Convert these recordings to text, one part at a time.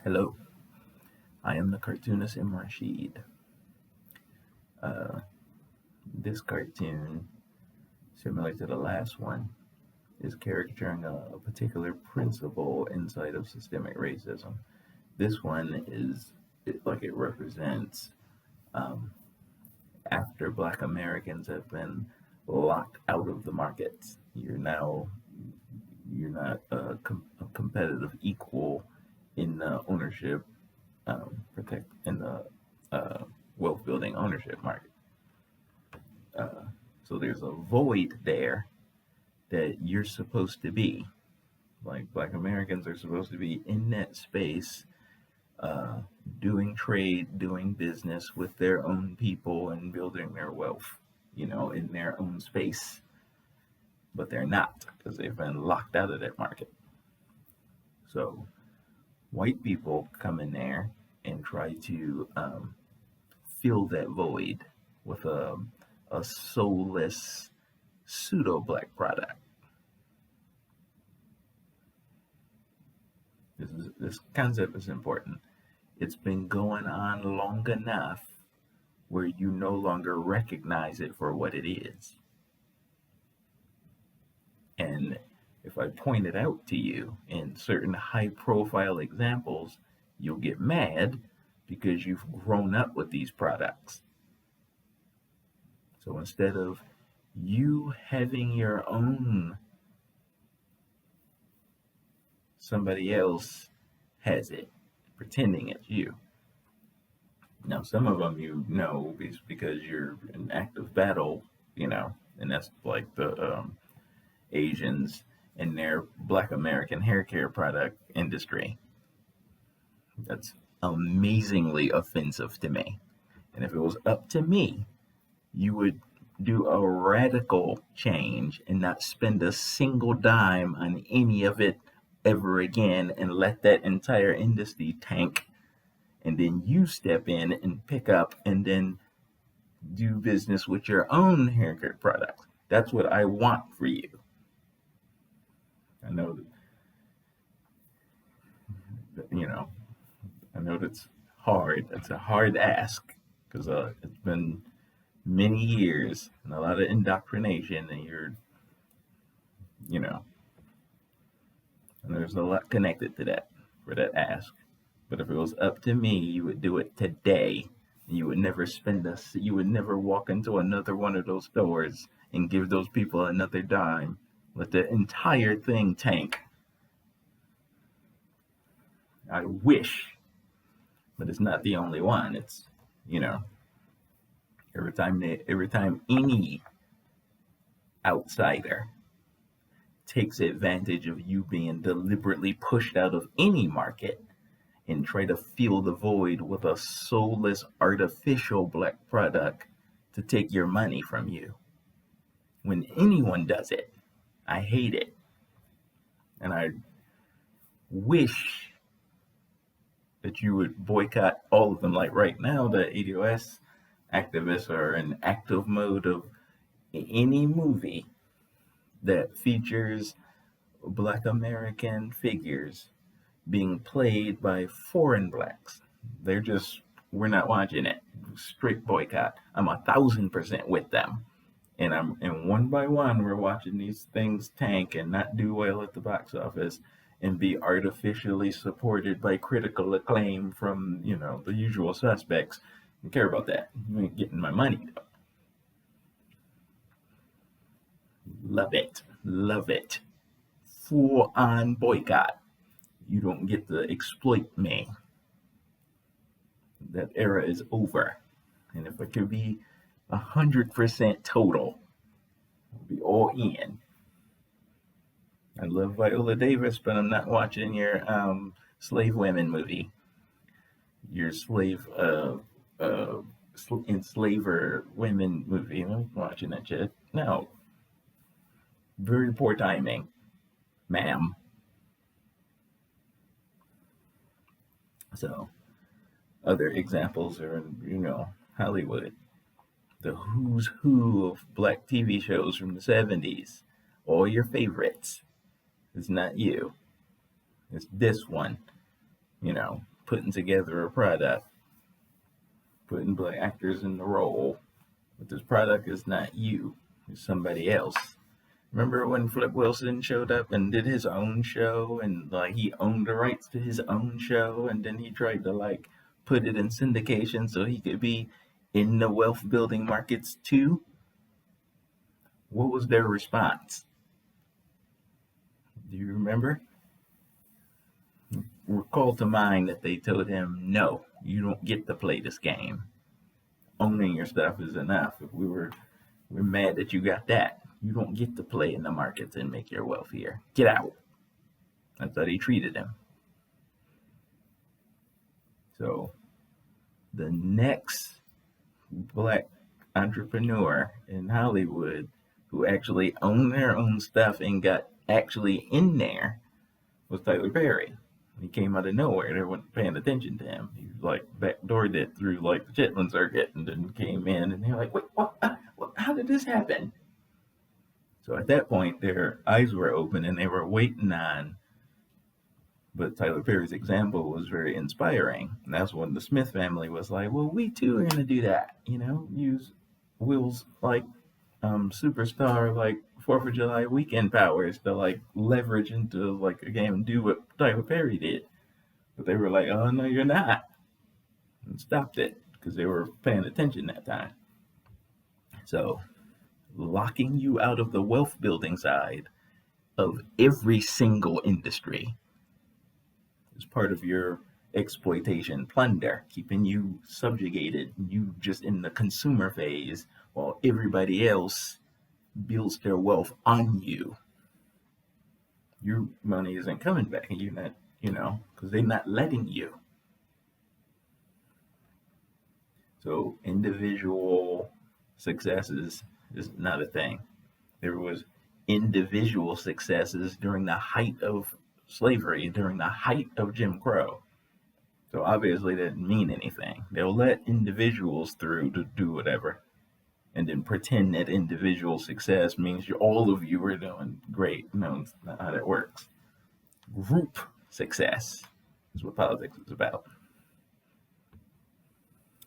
Hello, I am the cartoonist M. Rashid. Uh, this cartoon, similar to the last one, is caricaturing a particular principle inside of systemic racism. This one it represents um, after Black Americans have been locked out of the markets. You're not a competitive equal in the ownership protect in the wealth building ownership market. Uh, so there's a void there that you're supposed to be. Like Black Americans are supposed to be in that space, uh, doing trade, doing business with their own people and building their wealth, in their own space. But they're not because they've been locked out of that market. So white people come in there and try to fill that void with a soulless pseudo-black product. This concept is important. It's been going on long enough where you no longer recognize it for what it is. And if I point it out to you in certain high profile examples, you'll get mad because you've grown up with these products. So instead of you having your own, somebody else has it, pretending it's you. Now, some of them is because you're in active battle, and that's like the Asians and their Black American hair care product industry. That's amazingly offensive to me. And if it was up to me, you would do a radical change and not spend a single dime on any of it ever again and let that entire industry tank. And then you step in and pick up and then do business with your own hair care products. That's what I want for you. I know that's hard. That's a hard ask because it's been many years and a lot of indoctrination, and and there's a lot connected to that for that ask. But if it was up to me, you would do it today. You would never you would never walk into another one of those stores and give those people another dime. Let the entire thing tank. I wish, but it's not the only one. It's, every time any outsider takes advantage of you being deliberately pushed out of any market and try to fill the void with a soulless artificial black product to take your money from you. When anyone does it, I hate it. And I wish that you would boycott all of them. Like right now, the ADOS activists are in active mode of any movie that features Black American figures being played by foreign blacks. We're not watching it. Straight boycott. I'm 1,000% with them. And one by one, we're watching these things tank and not do well at the box office and be artificially supported by critical acclaim from, the usual suspects. I don't care about that. You ain't getting my money, though. Love it. Love it. Full on boycott. You don't get to exploit me. That era is over. And if it could be 100% total, I'll be all in. I love Viola Davis, but I'm not watching your slave women movie. Your enslaver women movie. I'm watching that shit. No. Very poor timing, ma'am. So, other examples are in, Hollywood. The who's who of black TV shows from the 70s. All your favorites. It's not you. It's this one. putting together a product, putting black actors in the role, but this product is not you, it's somebody else. Remember when Flip Wilson showed up and did his own show, and like he owned the rights to his own show, and then he tried to like put it in syndication so he could be in the wealth building markets too? What was their response? Do you remember? Recall to mind that they told him, no, you don't get to play this game. Owning your stuff is enough. We're mad that you got that. You don't get to play in the markets and make your wealth here. Get out. That's how they treated him. So the next black entrepreneur in Hollywood who actually owned their own stuff and got actually in there was Tyler Perry. He came out of nowhere. They weren't paying attention to him. He like backdoored it through like the Chitlin circuit, and then came in, and they're like, "Wait, what? How did this happen?" So at that point, their eyes were open and they were waiting on. But Tyler Perry's example was very inspiring, and that's when the Smith family was like, "Well, we too are gonna do that. Use Will's like superstar like 4th of July weekend powers to like leverage into like a game and do what Tyler Perry did." But they were like, "Oh no, you're not," and stopped it because they were paying attention that time. So locking you out of the wealth building side of every single industry is part of your exploitation plunder, keeping you subjugated, you just in the consumer phase while everybody else builds their wealth on you. Your money isn't coming back, and you're not, because they're not letting you. So individual successes is not a thing. There was individual successes during the height of slavery, during the height of Jim Crow. So obviously that didn't mean anything. They'll let individuals through to do whatever, and then pretend that individual success means all of you are doing great. No, it's not how that works. Group success is what politics is about.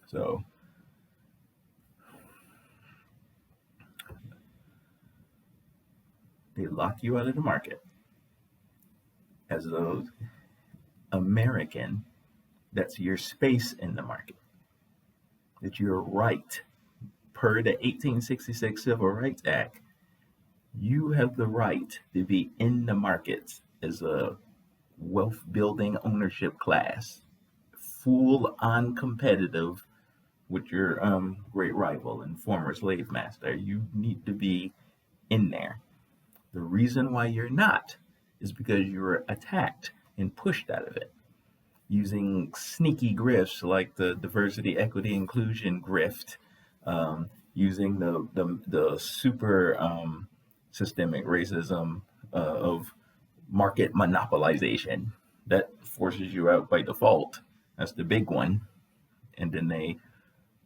So they lock you out of the market as though American, that's your space in the market. That your right, per the 1866 Civil Rights Act, you have the right to be in the markets as a wealth building ownership class, full on competitive with your great rival and former slave master. You need to be in there. The reason why you're not is because you were attacked and pushed out of it using sneaky grifts like the diversity, equity, inclusion grift, using the super systemic racism of market monopolization that forces you out by default. That's the big one. And then they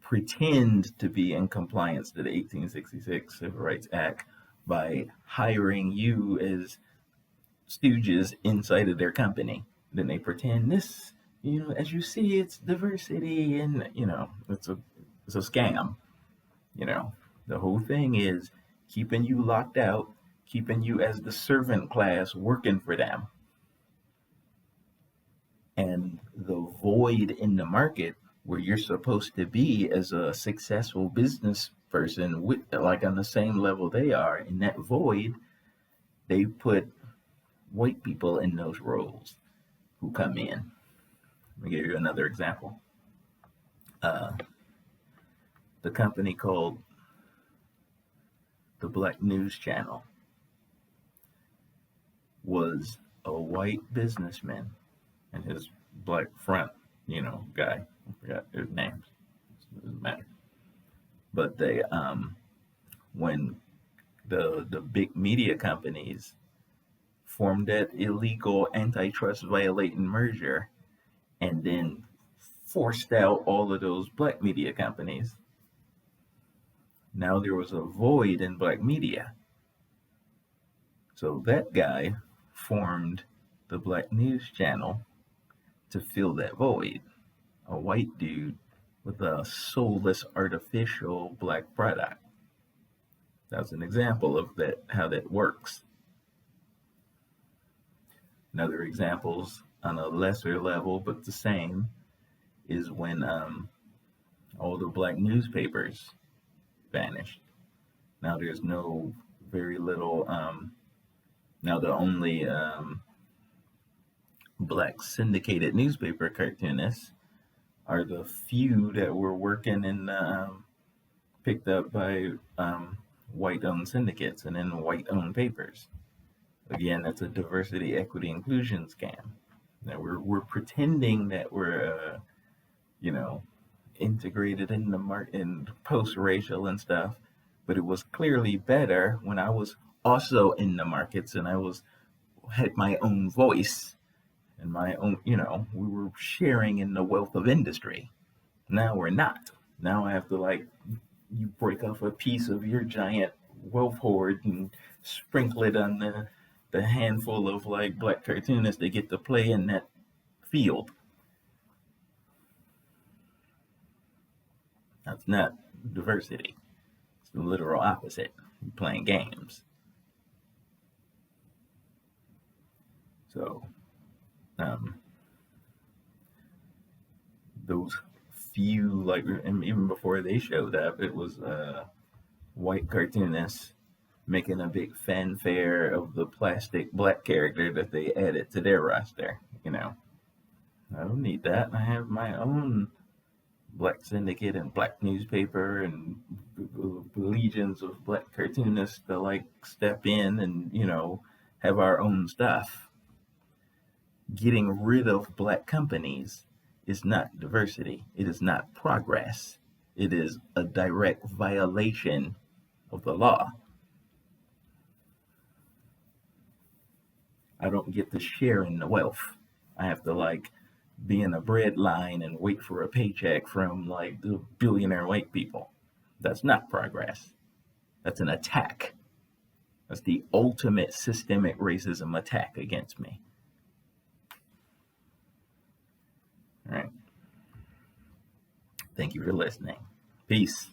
pretend to be in compliance to the 1866 Civil Rights Act by hiring you as stooges inside of their company. Then they pretend this, as you see, it's diversity, and it's a scam. The whole thing is keeping you locked out, keeping you as the servant class working for them. And the void in the market where you're supposed to be as a successful business person with like on the same level they are, in that void, they put white people in those roles who come in. Let me give you another example. The company called the Black News Channel was a white businessman and his black front, guy. I forgot his name. It doesn't matter. But they, when the big media companies formed that illegal antitrust violating merger and then forced out all of those black media companies, now there was a void in black media. So that guy formed the Black News Channel to fill that void. A white dude with a soulless artificial black product. That's an example of that, how that works. Another examples on a lesser level, but the same, is when all the black newspapers vanished. Now there's no very little. Now the only black syndicated newspaper cartoonists are the few that were working in picked up by white-owned syndicates and then white-owned papers. Again, that's a diversity, equity, inclusion scam. That we're pretending that we're integrated in in post-racial and stuff, but it was clearly better when I was also in the markets and I had my own voice and my own, we were sharing in the wealth of industry. Now we're not. Now I have to you break off a piece of your giant wealth hoard and sprinkle it on the handful of black cartoonists that get to play in that field. That's not diversity. It's the literal opposite. You're playing games. So, those few, and even before they showed up, it was white cartoonists making a big fanfare of the plastic black character that they added to their roster. I don't need that. I have my own black syndicate and black newspaper and legions of black cartoonists to step in and have our own stuff. Getting rid of black companies is not diversity. It is not progress. It is a direct violation of the law. I don't get to share in the wealth. I have to be in a bread line and wait for a paycheck from the billionaire white people. That's not progress. That's an attack. That's the ultimate systemic racism attack against me. All right. Thank you for listening. Peace.